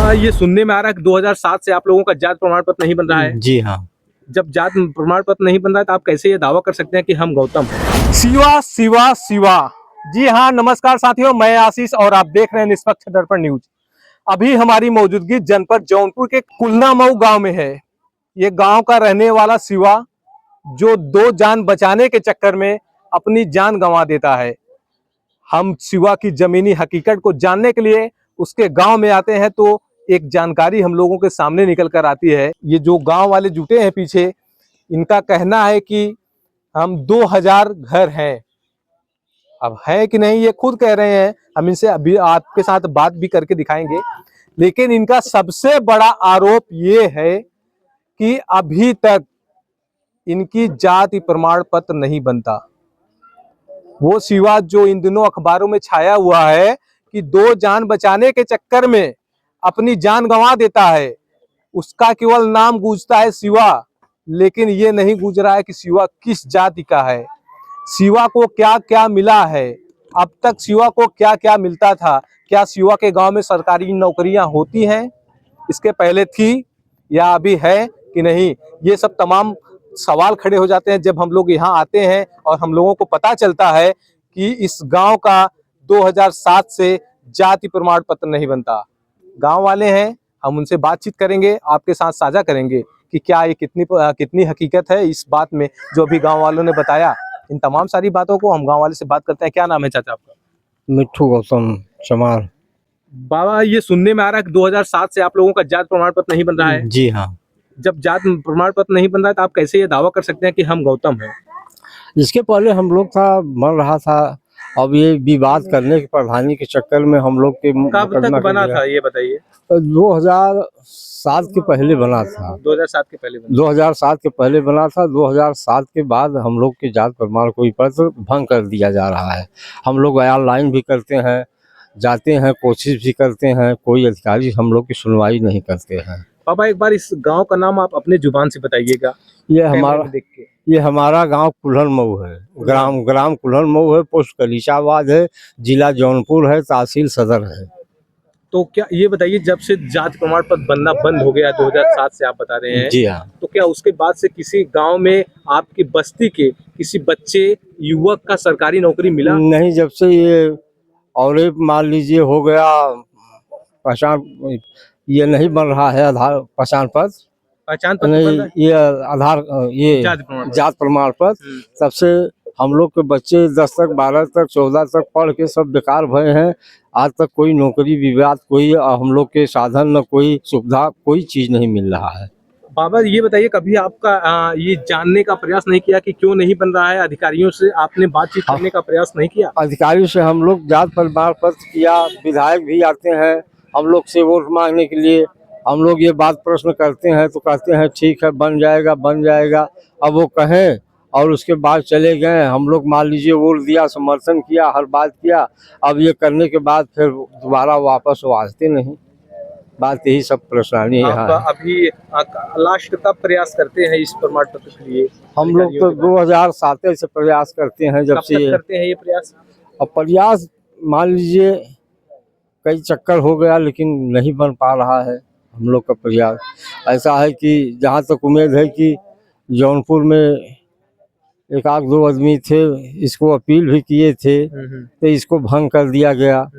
बाबा ये सुनने में आ रहा है कि 2007 से आप लोगों का जात प्रमाण पत्र नहीं बन रहा है। जी हाँ। जब जात प्रमाण पत्र नहीं बन रहा है तो आप कैसे ये दावा कर सकते हैं कि हम गौतम हैं? शिवा शिवा शिवा। जी हाँ, नमस्कार साथियों, मैं आशीष और आप देख रहे हैं निष्पक्ष दर्पण न्यूज। अभी हमारी मौजूदगी जनपद जौनपुर के कुलनामऊ गांव में है। ये गांव का रहने वाला शिवा जो दो जान बचाने के चक्कर में अपनी जान गंवा देता है। हम शिवा की जमीनी हकीकत को जानने के लिए उसके गांव में आते हैं तो एक जानकारी हम लोगों के सामने निकल कर आती है। ये जो गांव वाले जुटे हैं पीछे, इनका कहना है कि हम 2000 घर हैं। अब है कि नहीं ये खुद कह रहे हैं, हम इनसे अभी आपके साथ बात भी करके दिखाएंगे। लेकिन इनका सबसे बड़ा आरोप ये है कि अभी तक इनकी जाति प्रमाण पत्र नहीं बनता। वो शिवा जो इन दिनों अखबारों में छाया हुआ है कि दो जान बचाने के चक्कर में अपनी जान गंवा देता है, उसका केवल नाम गूंजता है शिवा, लेकिन ये नहीं गूंज रहा है कि शिवा किस जाति का है, शिवा को क्या क्या मिला है, अब तक शिवा को क्या क्या मिलता था, क्या शिवा के गांव में सरकारी नौकरियां होती हैं, इसके पहले थी या अभी है कि नहीं, ये सब तमाम सवाल खड़े हो जाते हैं जब हम लोग यहाँ आते हैं और हम लोगों को पता चलता है कि इस गांव का 2007 से जाति प्रमाण पत्र नहीं बनता। गांव वाले हैं, हम उनसे बातचीत करेंगे, आपके साथ साझा करेंगे कि क्या ये कितनी हकीकत है इस बात में जो अभी गांव वालों ने बताया। इन तमाम सारी बातों को हम गांव वाले से बात करते हैं। क्या नाम है चाचा आपका? मिट्ठू गौतम चमार। बाबा ये सुनने में आ रहा है कि 2007 से आप लोगों का जात प्रमाण पत्र नहीं बन रहा है। जी हाँ। जब जात प्रमाण पत्र नहीं बन रहा है तो आप कैसे ये दावा कर सकते हैं कि हम गौतम हैं? इसके पहले हम लोग था बन रहा था, अब ये विवाद करने की प्रधानी के चक्कर में हम लोग के कब तक बना था ये बताइए? 2007 के पहले बना था। 2007 के पहले बना। 2007 के पहले बना था। 2007 के बाद हम लोग के जात प्रमाण कोई पत्र भंग कर दिया जा रहा है। हम लोग ऑनलाइन भी करते हैं, जाते हैं, कोशिश भी करते हैं, कोई अधिकारी हम लोग की सुनवाई नहीं करते हैं। पापा एक बार इस गांव का नाम आप अपने जुबान से बताइएगा। ये हमारा गांव कुल्हड़मऊ है। ग्राम कुल्हड़मऊ है, पोस्ट कलीचाबाद है, जिला जौनपुर है, तहसील सदर है। तो क्या ये बताइए, जब से जाति प्रमाण पत्र बनना बंद हो गया 2007 से आप बता रहे हैं? जी हाँ। तो क्या उसके बाद से किसी गांव में आपकी बस्ती के किसी बच्चे युवक का सरकारी नौकरी मिला? नहीं, जब से ये और मान लीजिए हो गया पहचान, ये नहीं बन रहा है आधार पहचान पत्र नहीं, ये आधार ये जात प्रमाण पत्र, तब से हम लोग के बच्चे 10 तक 12 तक 14 तक पढ़ के सब बेकार भये हैं। आज तक कोई नौकरी विवाद, कोई हम लोग के साधन, न कोई सुविधा, कोई चीज नहीं मिल रहा है। बाबा ये बताइए, कभी आपका ये जानने का प्रयास नहीं किया कि क्यों नहीं बन रहा है? अधिकारियों से आपने बातचीत करने का प्रयास नहीं किया? अधिकारियों से हम लोग जात प्रमाण पत्र किया, विधायक भी आते हैं हम लोग से वोट मांगने के लिए। हम लोग ये बात प्रश्न करते हैं तो कहते हैं ठीक है बन जाएगा बन जाएगा। अब वो कहें और उसके बाद चले गए। हम लोग मान लीजिए वोट दिया, समर्थन किया, हर बात किया, अब ये करने के बाद फिर दोबारा वापस वो आते नहीं। बात यही सब परेशानी है। अभी लास्ट कब प्रयास करते हैं इस प्रमाण पत्र के लिए? हम लोग तो 2007 से प्रयास करते हैं। जब से करते हैं ये प्रयास? अब प्रयास मान लीजिए कई चक्कर हो गया लेकिन नहीं बन पा रहा है हम लोग का प्रयास। ऐसा है कि जहाँ तक उम्मीद है कि जौनपुर में एक आध दो आदमी थे, इसको अपील भी किए थे तो इसको भंग कर दिया गया।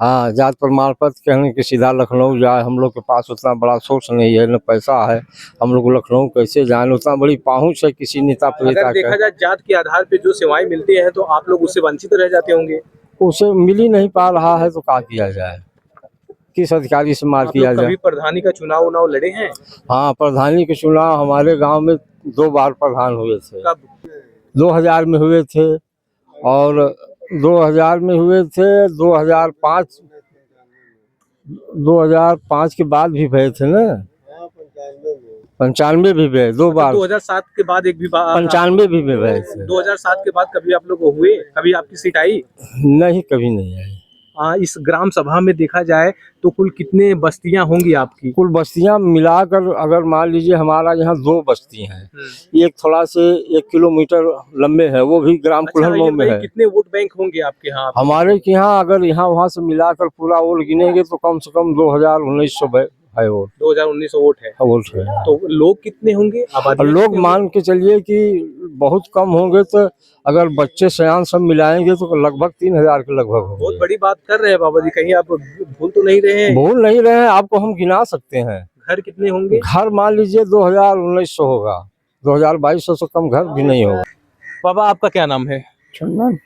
हाँ, जात प्रमाण पत्र कहने के सीधा लखनऊ जाए, हम लोग के पास उतना बड़ा सोर्स नहीं है, न पैसा है। हम लोग लखनऊ कैसे जाए, उतना बड़ी पहुँच है किसी नेता अगर देखा जाए जात के आधार पे जो सेवाएं मिलती हैं तो आप लोग उससे वंचित रह जाते होंगे। उसे मिल ही नहीं पा रहा है तो क्या किया जाए, किस अधिकारी से मार किया जाए। कभी प्रधानी का चुनाव लड़े हैं? हाँ, प्रधानी के चुनाव हमारे गांव में 2 बार प्रधान हुए थे। कब? 2000 में हुए थे और 2000 में हुए थे, 2005 के बाद भी भरे थे ना, 95 भी भरे 2 बार। 2007 के बाद एक भी 95 भी भरे थे। 2007 के बाद कभी आप लोग हुए, कभी आपकी सीट आई? नहीं, कभी नहीं आई। इस ग्राम सभा में देखा जाए तो कुल कितने बस्तियां होंगी आपकी? कुल बस्तियां मिलाकर अगर मान लीजिए हमारा यहाँ 2 बस्ती हैं। एक थोड़ा से 1 किलोमीटर लंबे है, वो भी ग्राम अच्छा, कुल्हड़ ये में भाई है। कितने वोट बैंक होंगे आपके यहाँ? हमारे के यहाँ अगर यहाँ वहाँ से मिलाकर पूरा वोट गिनेंगे तो कम से कम 2000-1900 है वोट। 2019 वोट है। वोट है। तो लोग कितने होंगे? आबादी और लोग मान के चलिए कि बहुत कम होंगे, तो अगर बच्चे सयान सब मिलाएंगे तो लगभग 3000 के लगभग बहुत होंगे। बड़ी बात कर रहे हैं बाबा जी, कहीं आप भूल तो नहीं रहे हैं? भूल नहीं रहे हैं, आपको हम गिना सकते हैं। घर कितने होंगे? घर मान लीजिए 2000-1900 होगा, 2200 से कम घर भी नहीं होगा। बाबा आपका क्या नाम है? छुन्नन।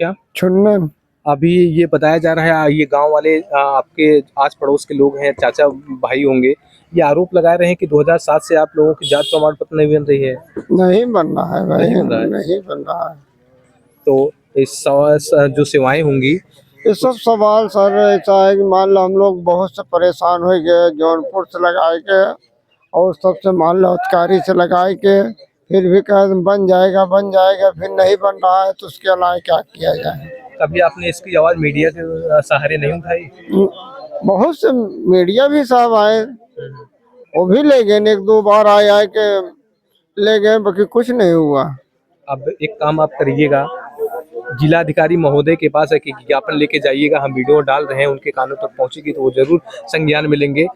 क्या? छुन्नन। अभी ये बताया जा रहा है, ये गांव वाले आपके आस पड़ोस के लोग हैं, चाचा भाई होंगे, ये आरोप लगा रहे हैं कि 2007 से आप लोगों की जात प्रमाण पत्र नहीं बन रही है। नहीं बन रहा है भाई, नहीं बन रहा है। नहीं बन रहा है। तो इस जो सेवाएं होंगी, ये सब सवाल सर ऐसा है कि मान लो हम लोग बहुत से परेशान हो गए, जौनपुर से लगाए के और सबसे मान लो अधिकारी से लगाए के, फिर भी कह बन जाएगा, फिर नहीं बन रहा है, तो उसके अलावा क्या किया जाए। कभी आपने इसकी आवाज मीडिया के सहारे नहीं उठाई? बहुत से मीडिया भी साहब आए, वो भी ले गए, 1-2 बार आए के ले गए, बाकी कुछ नहीं हुआ। अब एक काम आप करिएगा, जिलाधिकारी महोदय के पास एक ज्ञापन लेके जाइएगा, हम वीडियो डाल रहे हैं, उनके कानों तक पहुंचेगी तो वो जरूर संज्ञान मिलेंगे।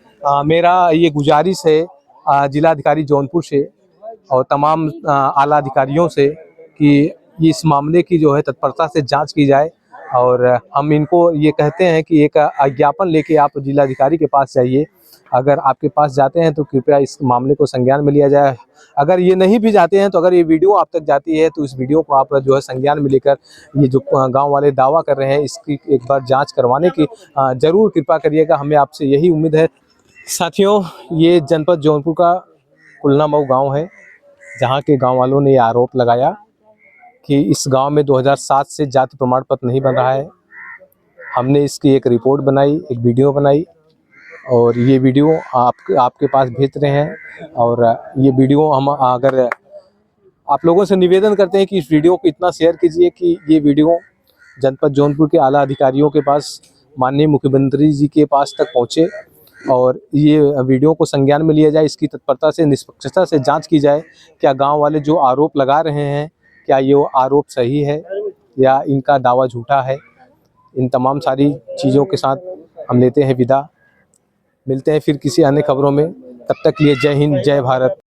मेरा ये गुजारिश है जिलाधिकारी जौनपुर से और तमाम आला अधिकारियों से कि इस मामले की जो है तत्परता से जांच की जाए, और हम इनको ये कहते हैं कि एक ज्ञापन लेके आप जिलाधिकारी के पास जाइए। अगर आपके पास जाते हैं तो कृपया इस मामले को संज्ञान में लिया जाए। अगर ये नहीं भी जाते हैं तो अगर ये वीडियो आप तक जाती है तो इस वीडियो को आप जो है संज्ञान में लेकर ये जो गांव वाले दावा कर रहे हैं इसकी एक बार जांच करवाने की जरूर कृपा करिएगा, हमें आपसे यही उम्मीद है। साथियों, ये जनपद जौनपुर का कुलना मऊ गाँव है, जहाँ के गाँव वालों ने ये आरोप लगाया कि इस गांव में 2007 से जाति प्रमाण पत्र नहीं बन रहा है। हमने इसकी एक रिपोर्ट बनाई, एक वीडियो बनाई, और ये वीडियो आपके पास भेज रहे हैं। और ये वीडियो हम अगर आप लोगों से निवेदन करते हैं कि इस वीडियो को इतना शेयर कीजिए कि ये वीडियो जनपद जौनपुर के आला अधिकारियों के पास, माननीय मुख्यमंत्री जी के पास तक पहुँचे और ये वीडियो को संज्ञान में लिया जाए, इसकी तत्परता से निष्पक्षता से जांच की जाए। क्या गांव वाले जो आरोप लगा रहे हैं क्या ये आरोप सही है या इनका दावा झूठा है। इन तमाम सारी चीज़ों के साथ हम लेते हैं विदा, मिलते हैं फिर किसी अन्य खबरों में। तब तक के लिए जय हिंद, जय भारत।